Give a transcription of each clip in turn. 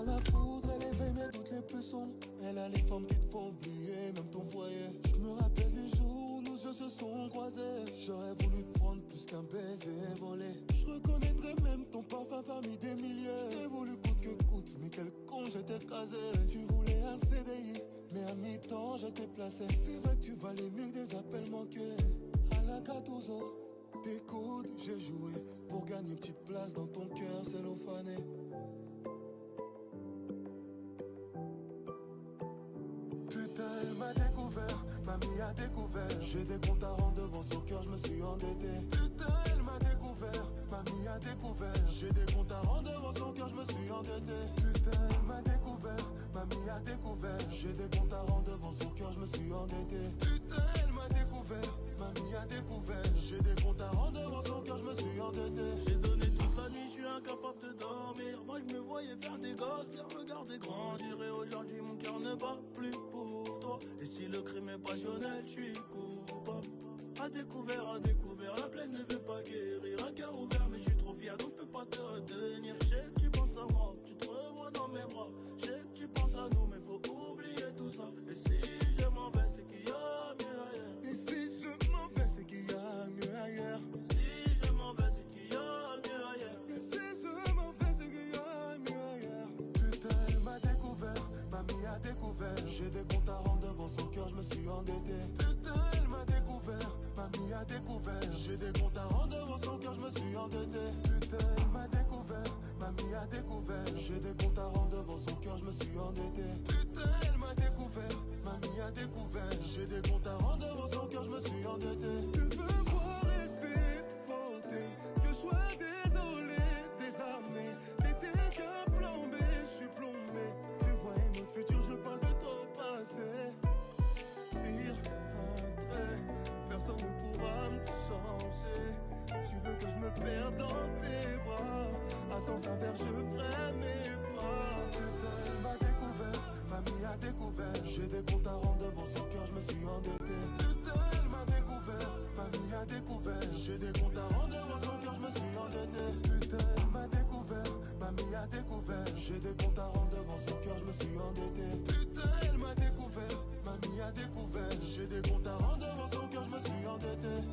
la foudre, elle éveille mes doutes les plus sombres. Elle a les formes qui te font oublier, même ton foyer. Je me rappelle du jour où nos yeux se sont croisés. J'aurais voulu te prendre plus qu'un baiser volé. Je reconnaîtrais même ton parfum parmi des milliers. J'ai voulu coûte que coûte, mais quel con j'étais casé. Tu voulais un CDI, mais à mi-temps je t'ai placé. C'est vrai que tu valais mieux que des appels manqués. À la Gattuso, tes coudes j'ai joué pour gagner une petite place dans ton cœur cellophané. Elle m'a découvert, mamie a découvert. J'ai des comptes à rendre devant son cœur, je me suis endetté. Putain, elle m'a découvert, mamie a découvert. J'ai des comptes à rendre devant son cœur, je me suis endetté. Putain, elle m'a découvert, mamie a découvert. J'ai des comptes à rendre devant son cœur, je me suis endetté. Putain, elle m'a découvert, mamie a découvert. J'ai des comptes à rendre devant son cœur, je me suis endetté. J'ai sonné toute la nuit, je suis incapable de dormir. Moi je me voyais faire des gosses, les regarder grandir. Et aujourd'hui mon cœur ne bat plus pour toi. Et si le crime est passionnel, je suis coupable. À découvert, la plaine ne veut pas guérir. Un cœur ouvert, mais je suis trop fier, donc je peux pas te retenir. Je sais que tu penses à moi, tu te revois dans mes bras. Je sais que tu penses à nous, mais faut oublier tout ça. Et si je m'en vais, c'est qu'il y a mieux ailleurs. Et si je m'en vais, c'est qu'il y a mieux ailleurs. Si je m'en vais, c'est qu'il y a mieux ailleurs. Et si je m'en vais, c'est qu'il y a mieux ailleurs. Putain, elle m'a découvert, mamie a découvert. J'ai des comptes à rendre devant son cœur, je me suis endetté. Putain, elle m'a découvert, mamie a découvert. J'ai des comptes à rendre devant son cœur, je me suis endetté. Putain, elle m'a découvert, mamie a découvert. J'ai des comptes à rendre devant son cœur, je me suis endetté. Putain, elle m'a découvert, mamie a découvert. J'ai des comptes à rendre devant son cœur, je me suis endetté. Tu veux voir rester voter, que je sois désolé, désarmé. T'étais qu'un plan B, je suis plombé. Tu voyais notre futur, je parle de ton passé. Tire un trait, personne ne pourra me changer. Tu veux que je me perde dans tes bras. À sens inverse, je ferai mes pas. Putain, elle m'a découvert, mamie a découvert. J'ai des comptes à rendre devant son cœur, je me suis endetté. Putain, elle m'a découvert, mamie a découvert. J'ai des comptes à rendre devant son cœur, je me suis endetté. Putain, elle m'a découvert, mamie a découvert. J'ai des comptes à rendre devant son cœur, je me suis endetté. Putain, elle m'a découvert, mamie a découvert. J'ai des comptes à rendre devant son cœur, je me suis endetté.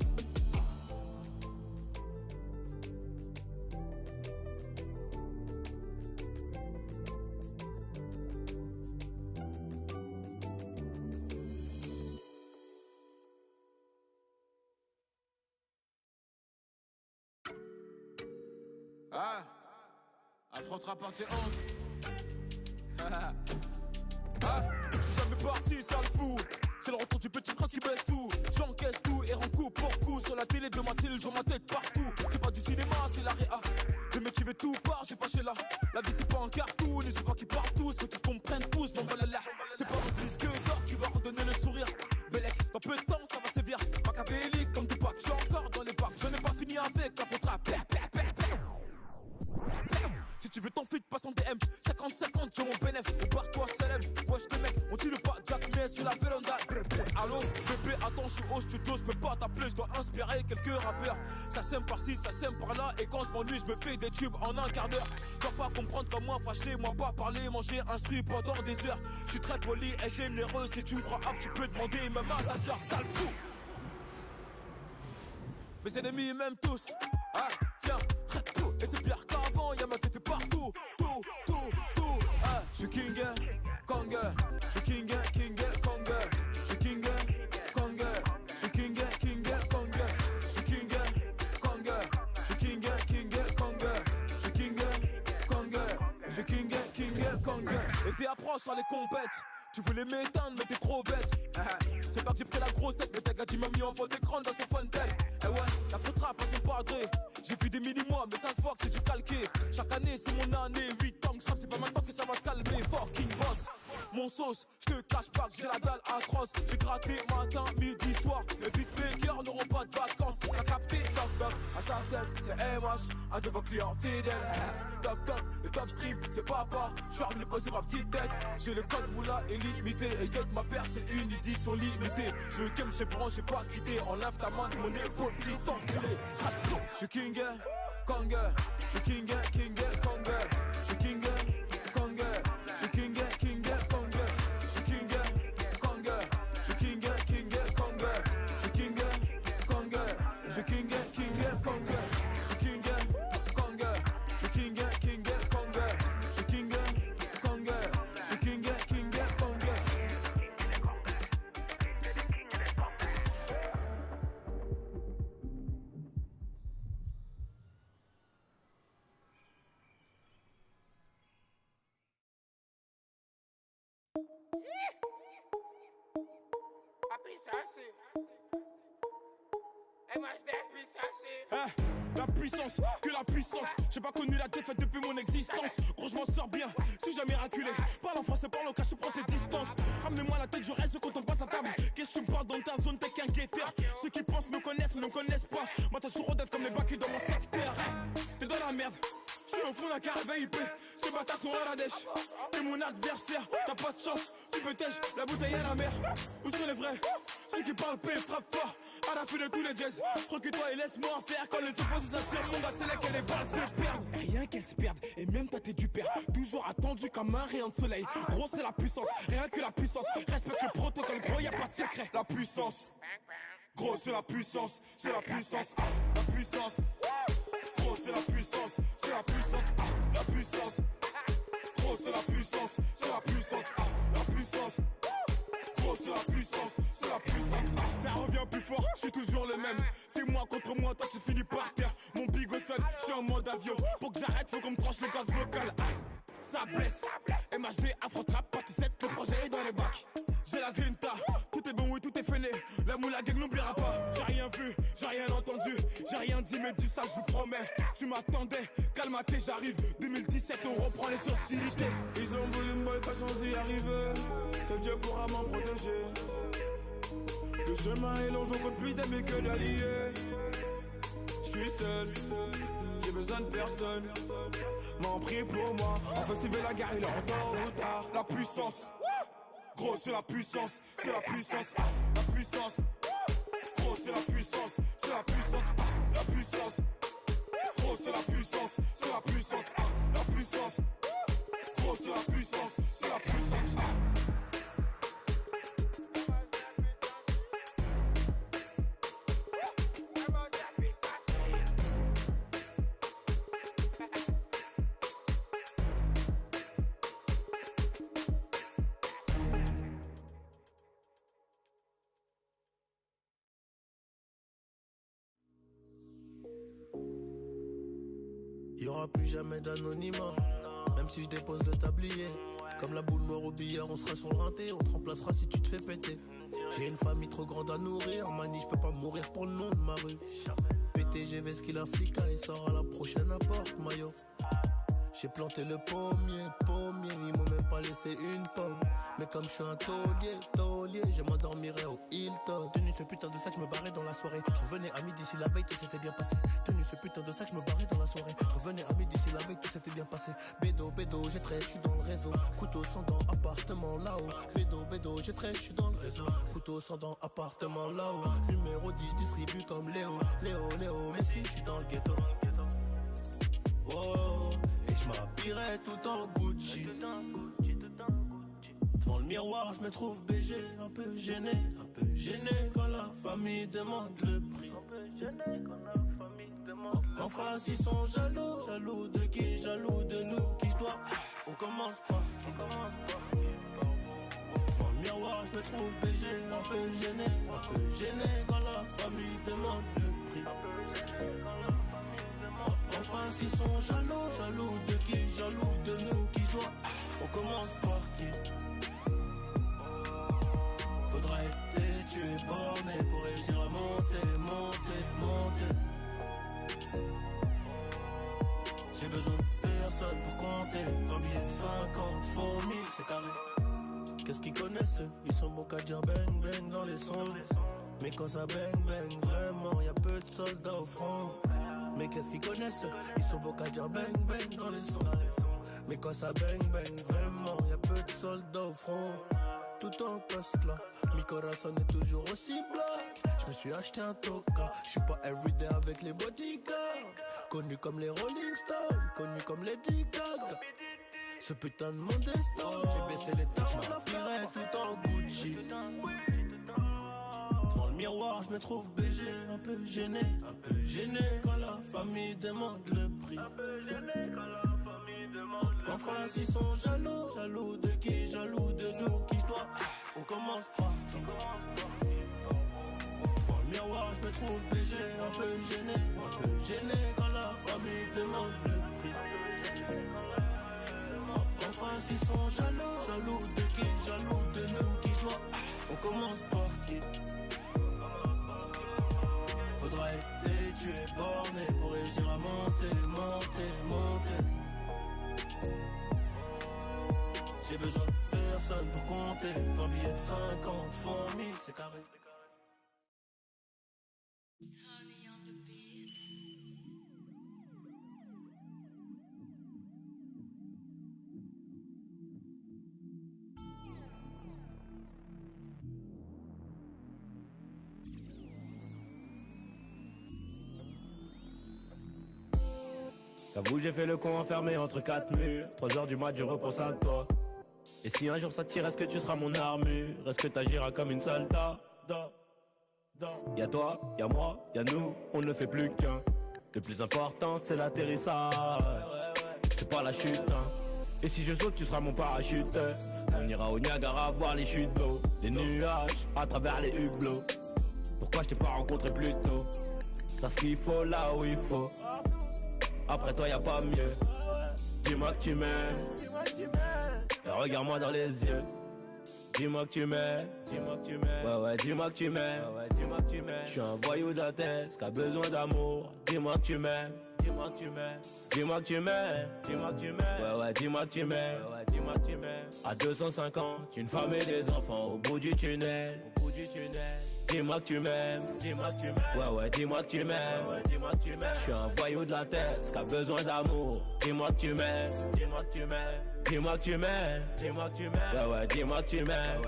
Ah, affrontera partie 11. Ah, ça m'est parti, ça le fout. C'est le retour du petit prince qui baisse tout. J'encaisse tout et rends coup pour coup. Sur la télé de ma cellule, je vois ma tête partout. C'est pas du cinéma, c'est la réa. De mes qui veut tout part, j'ai pas chez là. La vie c'est pas un cartoon et je vois qu'ils partent tous. Faut qu'ils comprennent tous, mon balala. C'est pas mon disque d'or qui va redonner le sourire. Bellec, dans peu de temps ça va sévir. Machiavélique comme Tupac, j'ai encore dans les bacs. Je n'ai pas fini avec la faute rap. Si tu veux ton flic, passe en DM 50-50, j'ai mon bénéf, barre-toi Salem. Wesh les mecs, on tue le pas Jack mais sur la véranda. Allô, bébé, attends, je suis au studio, je peux pas t'appeler, je dois inspirer quelques rappeurs. Ça sème par-ci, ça sème par-là, et quand je m'ennuie, je me fais des tubes en un quart d'heure. Tu vas pas comprendre comme moi, fâché, moi pas parler, manger, instruit pendant des heures. Je suis très poli et généreux, si tu me crois apte, tu peux demander même à ta soeur, sale fou. Mes ennemis m'aiment tous, ah tiens, tout. Et c'est pire qu'avant, y'a ma tête partout, tout, ah. Je suis King, Kong, je suis King, Kong, je suis King, Kong, je suis King, Kong, je suis King, Kong, je suis King, Kong, je suis King, Kong, je suis King, Kong. Et t'es approche sur les compètes. Tu voulais m'éteindre mais t'es trop bête. C'est pas que j'ai pris la grosse tête, mais ta gars m'a mis en fond d'écran dans son fontaine. Eh ouais, la faute rap à son padré. J'ai vu des mini-mois mais ça se voit que c'est du calqué. Chaque année c'est mon année, 8 ans que je rappe, c'est pas maintenant que ça va se calmer. Fucking boss, mon sauce, je te cache pas que j'ai la dalle atroce. J'ai gratté matin, midi, soir. Les beatmakers n'auront pas de vacances. T'as capté, toc toc, assassin, c'est MH, un de vos clients fidèles. Toc toc, le top stream, c'est papa. J'suis revenu poser ma petite tête. J'ai le code moula illimité. Et y'a ma paire, c'est une édition limitée. Je kem, j'ai branché, j'ai pas quitté. Enlève ta main de mon épaule, petit enculé. J'suis King, Kong, j'suis King, Kong, j'suis King, Kong, La puissance, que la puissance. J'ai pas connu la défaite depuis mon existence. Gros, je m'en sors bien, si jamais miraculé. Parle en français, parle en cash, je prends tes distances. Ramenez-moi la tête, je reste quand on passe à table. Qu'est-ce que tu me parles dans ta zone, t'es qu'un guetteur. Ceux qui pensent me connaissent, ne me connaissent pas. Moi, t'as toujours d'être comme les bacs dans mon secteur. T'es dans la merde, je suis au fond de la caravane IP. Ces bâtards sont à la dèche. T'es mon adversaire, t'as pas de chance. Tu peux tèche, la bouteille à la mer. Où sont les vrais? Ceux qui parlent paix, frappe fort. À la fin de tous les jazz. Recule-toi et laisse-moi en faire. Quand les opposés s'attirent, mon gars, c'est là que les balles se perdent. Rien qu'elles se perdent, et même toi t'es du père. Toujours attendu comme un rayon de soleil. Gros, c'est la puissance, rien que la puissance. Respecte le protocole, gros, y a pas de secret. La puissance, gros, c'est la puissance. C'est la puissance, la puissance. Gros, c'est la puissance, c'est la puissance, la puissance. Gros, c'est la puissance, c'est la puissance, la puissance. Gros, c'est la puissance, c'est la puissance. Ça revient plus fort, je suis toujours le même. C'est moi contre moi, toi tu finis par terre. Mon bigot sonne, je suis en mode avion. Pour que j'arrête, faut qu'on me tranche le gaz vocal. Ça blesse, MHD, Afro-Trap, partie 7, le projet est dans les bacs. J'ai la grinta, tout est bon, oui, tout est fainé. La moula gang n'oubliera pas. J'ai rien vu, j'ai rien entendu, j'ai rien dit, mais du sale, je vous promets. Tu m'attendais, calme-toi, j'arrive. 2017, on reprend les hostilités. Ils ont voulu me boycotter sans y arriver. Seul Dieu pourra m'en protéger. Le chemin est long, j'en compte plus d'amis que d'alliés. Je suis seul, j'ai besoin de personne. M'en prie pour moi, enfin s'il veut la guerre, il est en tort ou tard. La puissance, gros c'est la puissance, c'est la puissance, la puissance. Gros c'est la puissance, c'est la puissance, la puissance. Gros c'est la puissance, c'est la puissance, la puissance. Gros c'est la puissance, c'est la puissance. Y'aura plus jamais d'anonymat, même si je dépose le tablier. Comme la boule noire au billard, on sera sur le rinté, on te remplacera si tu te fais péter. J'ai une famille trop grande à nourrir, manie, je peux pas mourir pour le nom de ma rue. PTGV, ce qu'il a flica, il sort à la prochaine apporte, maillot. J'ai planté le pommier, ils m'ont même pas laissé une pomme. Mais comme je suis un taulier, je m'endormirai au Hilton. Tenu ce putain de sac, je me barrais dans la soirée. Je revenais à midi si la veille tout s'était bien passé. Tenu ce putain de sac, je me barrais dans la soirée. Je revenais à midi si la veille tout s'était bien passé. Bédo, j'ai très, je suis dans le réseau. Couteau sans dents, appartement là-haut. Bédo, j'ai très, je suis dans le réseau. Couteau sans dents, appartement là-haut. Numéro 10, distribue comme Léo, mais si je suis dans le ghetto. Oh. Et je m'habillerai tout en Gucci. Devant le miroir, je me trouve BG, un peu gêné quand la famille demande le prix. En face, ils sont jaloux de qui, jaloux de nous, qui je dois. On commence par qui? Devant le miroir, je me trouve BG, un peu gêné quand la famille demande le prix. En face ils sont jaloux de qui, jaloux de nous qui doit. On commence par qui? Faudra être têtu et borné pour réussir à monter. J'ai besoin de personne pour compter. 20 billets de 50, faux 1000, c'est carré. Qu'est-ce qu'ils connaissent? Ils sont bons qu'à dire bang dans les sons. Mais quand ça bang vraiment, y'a peu de soldats au front. Mais qu'est-ce qu'ils connaissent? Ils sont beaux qu'à dire bang dans les sons. Mais quand ça bang vraiment, y'a peu de soldats au front. Tout en poste là, mi corazon est toujours aussi black. Je me suis acheté un toka, je suis pas everyday avec les bodyguards. Connu comme les Rolling Stones, connu comme les D-Gaga. Ce putain de monde est stone, j'ai baissé les taches, je m'habillerai tout en Gucci. Devant le miroir, je me trouve BG, un peu gêné quand la famille demande le prix. En face, ils sont jaloux de qui, jaloux de nous, qui je dois. On commence par qui? Devant le miroir, je me trouve BG, un peu gêné quand la famille demande le prix. En face ils sont jaloux. Jaloux de qui? Jaloux de nous qui doit. On commence par qui? Faudra être têtu et borné pour réussir à monter. J'ai besoin de personne pour compter. 20 billets de 50 font 1000, c'est carré. J'avoue j'ai fait le con enfermé entre 4 murs. 3h du mat je repense à toi. Et si un jour ça tire, est-ce que tu seras mon armure? Est-ce que t'agiras comme une soldat? Y'a toi, y'a moi, y'a nous, on ne fait plus qu'un. Le plus important c'est l'atterrissage, c'est pas la chute hein. Et si je saute tu seras mon parachute. On ira au Niagara voir les chutes d'eau, les nuages à travers les hublots. Pourquoi je t'ai pas rencontré plus tôt? Parce qu'il faut là où il faut. Après toi y'a pas mieux. Dis-moi que tu m'aimes, et regarde-moi dans les yeux. Dis-moi que tu m'aimes, ouais dis-moi que tu m'aimes, Je suis un voyou de la tête qui a besoin d'amour. Dis-moi que tu m'aimes, dis-moi que tu m'aimes, ouais dis-moi que tu m'aimes, À 250, une femme et des enfants au bout du tunnel. Dis-moi que tu m'aimes, ouais dis-moi que tu m'aimes, Je suis un voyou de la tête qui a besoin d'amour. Dis-moi que tu m'aimes, Dis-moi que tu m'aimes, ouais dis-moi que tu m'aimes,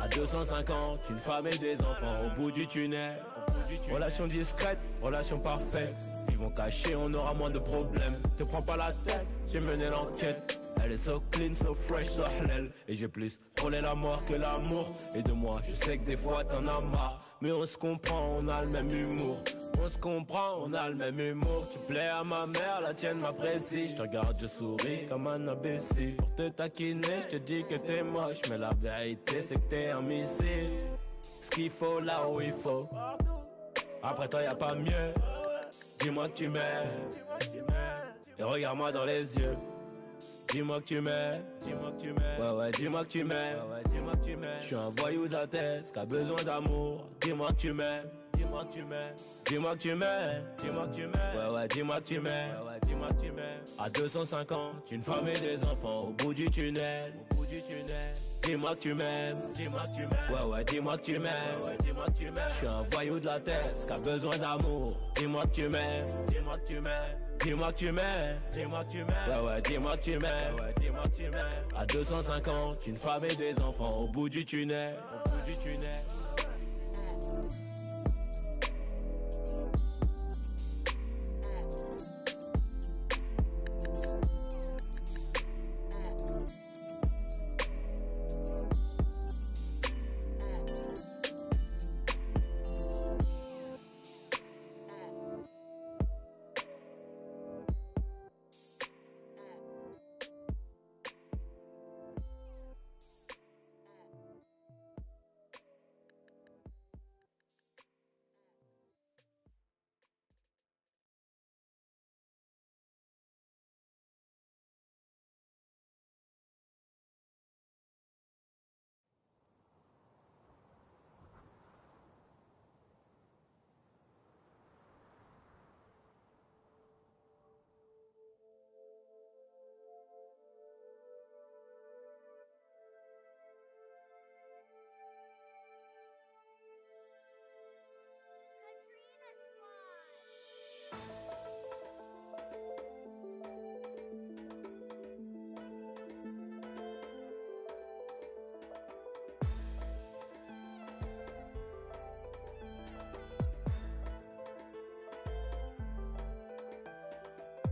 À 250, une femme et des enfants au bout du tunnel. Relation discrète, relation parfaite. Vivons cachés, on aura moins de problèmes. Te prends pas la tête, j'ai mené l'enquête. Elle est so clean, so fresh, so halal. Et j'ai plus frôlé la mort que l'amour. Et de moi, je sais que des fois t'en as marre. Mais on se comprend, on a le même humour. On se comprend, on a le même humour. Tu plais à ma mère, la tienne m'apprécie. Je te regarde, je souris comme un imbécile. Pour te taquiner, je te dis que t'es moche. Mais la vérité, c'est que t'es un missile. Ce qu'il faut là où il faut. Après toi, y'a pas mieux. Dis-moi que tu m'aimes, et regarde-moi dans les yeux. Dis-moi que tu m'aimes, ouais dis-moi que tu m'aimes, Je suis un voyou de la tête qui a besoin d'amour. Dis-moi que tu m'aimes, dis-moi que tu m'aimes, ouais dis-moi que tu m'aimes, À 250, une femme et des enfants au bout du tunnel. Dis-moi que tu m'aimes, ouais dis-moi que tu m'aimes, Je suis un voyou de la tête qui a besoin d'amour. Dis-moi que tu m'aimes, dis-moi que tu m'aimes, ouais dis-moi que tu m'aimes, À 250, une femme et des enfants au bout du tunnel.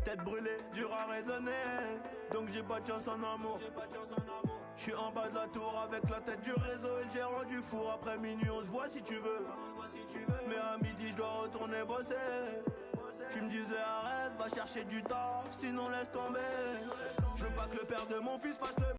Tête brûlée, dur à raisonner. Donc j'ai pas de chance en amour. Je suis en bas de la tour avec la tête du réseau et le gérant du four. Après minuit on se voit si tu veux. Mais à midi je dois retourner bosser. Tu me disais arrête, va chercher du taf, sinon laisse tomber. Je veux pas que le père de mon fils fasse le